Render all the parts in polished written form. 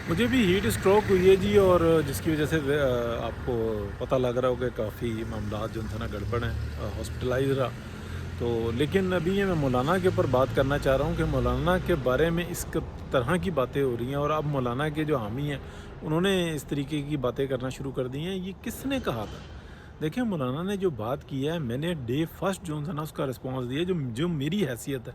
مجھے بھی heat stroke ہوئی ہے جی، اور جس کی وجہ سے آپ کو پتہ لگ رہا ہو کہ کافی معاملات جو تھے نا گڑبڑ ہیں، ہاسپٹلائز رہا تو۔ لیکن ابھی یہ میں مولانا کے اوپر بات کرنا چاہ رہا ہوں کہ مولانا کے بارے میں اس طرح کی باتیں ہو رہی ہیں، اور اب مولانا کے جو حامی ہیں انہوں نے اس طریقے کی باتیں کرنا شروع کر دی ہیں۔ یہ کس نے کہا تھا؟ دیکھیں، مولانا نے جو بات کی ہے، میں نے ڈے فرسٹ جو ہے نا اس کا رسپانس دیا، جو میری حیثیت ہے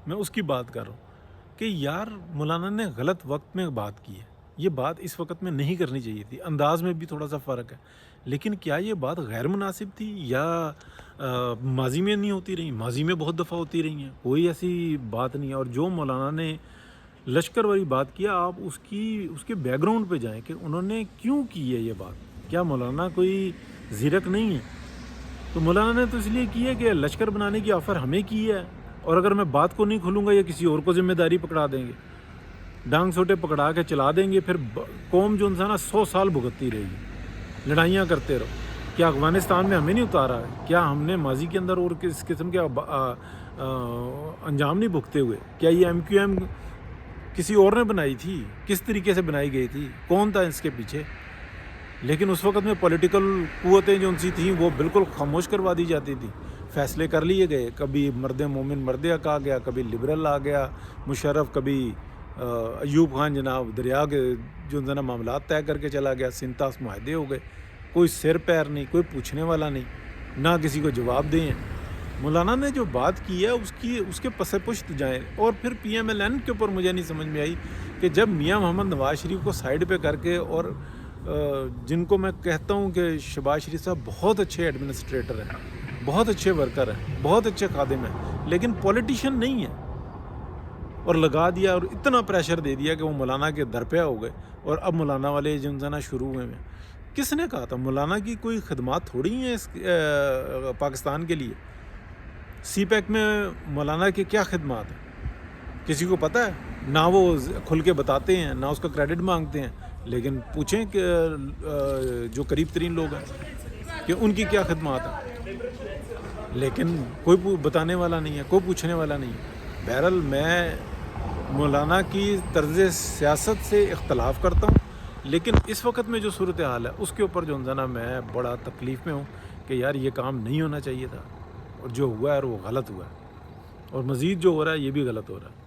میں اس کی بات کر رہا ہوں کہ یار مولانا نے غلط وقت میں بات کی ہے۔ یہ بات اس وقت میں نہیں کرنی چاہیے تھی، انداز میں بھی تھوڑا سا فرق ہے، لیکن کیا یہ بات غیر مناسب تھی یا ماضی میں نہیں ہوتی رہی؟ ماضی میں بہت دفعہ ہوتی رہی ہیں، کوئی ایسی بات نہیں ہے۔ اور جو مولانا نے لشکر والی بات کیا، آپ اس کے بیک گراؤنڈ پہ جائیں کہ انہوں نے کیوں کی ہے یہ بات۔ کیا مولانا کوئی زیرک نہیں ہے؟ تو مولانا نے تو اس لیے کی ہے کہ لشکر بنانے کی آفر ہمیں کی ہے، اور اگر میں بات کو نہیں کھولوں گا یا کسی اور کو ذمہ داری پکڑا دیں گے، ڈانگ سوٹے پکڑا کے چلا دیں گے، پھر قوم جو انسان 100 سال بھگتتی رہے گی، لڑائیاں کرتے رہو۔ کیا افغانستان میں ہمیں نہیں اتارا ہے؟ کیا ہم نے ماضی کے اندر اور کس قسم کے انجام نہیں بھگتے ہوئے؟ کیا یہ ایم کیو ایم کسی اور نے بنائی تھی؟ کس طریقے سے بنائی گئی تھی؟ کون تھا اس کے پیچھے؟ لیکن اس وقت میں پولیٹیکل قوتیں جو ان سی تھیں وہ بالکل خاموش کروا دی جاتی تھی، فیصلے کر لیے گئے، کبھی مرد مومن مرد حق آ گیا، کبھی لبرل آ گیا مشرف، کبھی ایوب خان جناب دریا کے جو نا معاملات طے کر کے چلا گیا، سنتاس معاہدے ہو گئے، کوئی سر پیر نہیں، کوئی پوچھنے والا نہیں، نہ کسی کو جواب دیں۔ مولانا نے جو بات کی ہے اس کے پس پشت جائیں۔ اور پھر پی ایم ایل این کے اوپر مجھے نہیں سمجھ میں آئی کہ جب میاں محمد نواز شریف کو سائیڈ پہ کر کے، اور جن کو میں کہتا ہوں کہ شہباز شریف صاحب بہت اچھے ایڈمنسٹریٹر ہیں، بہت اچھے ورکر ہیں، بہت اچھے خادم ہیں، لیکن پولیٹیشین نہیں ہیں، اور لگا دیا اور اتنا پریشر دے دیا کہ وہ مولانا کے درپے ہو گئے، اور اب مولانا والے جو نا شروع ہوئے ہیں۔ کس نے کہا تھا؟ مولانا کی کوئی خدمات تھوڑی ہیں اس پاکستان کے لیے؟ سی پیک میں مولانا کی کیا خدمات ہیں؟ کسی کو پتہ ہے؟ نہ وہ کھل کے بتاتے ہیں، نہ اس کا کریڈٹ مانگتے ہیں، لیکن پوچھیں کہ جو قریب ترین لوگ ہیں کہ ان کی کیا خدمات ہیں، لیکن کوئی بتانے والا نہیں ہے، کوئی پوچھنے والا نہیں ہے۔ بہرحال میں مولانا کی طرز سیاست سے اختلاف کرتا ہوں، لیکن اس وقت میں جو صورتحال ہے اس کے اوپر جو نا میں بڑا تکلیف میں ہوں کہ یار یہ کام نہیں ہونا چاہیے تھا، اور جو ہوا ہے وہ غلط ہوا ہے، اور مزید جو ہو رہا ہے یہ بھی غلط ہو رہا ہے۔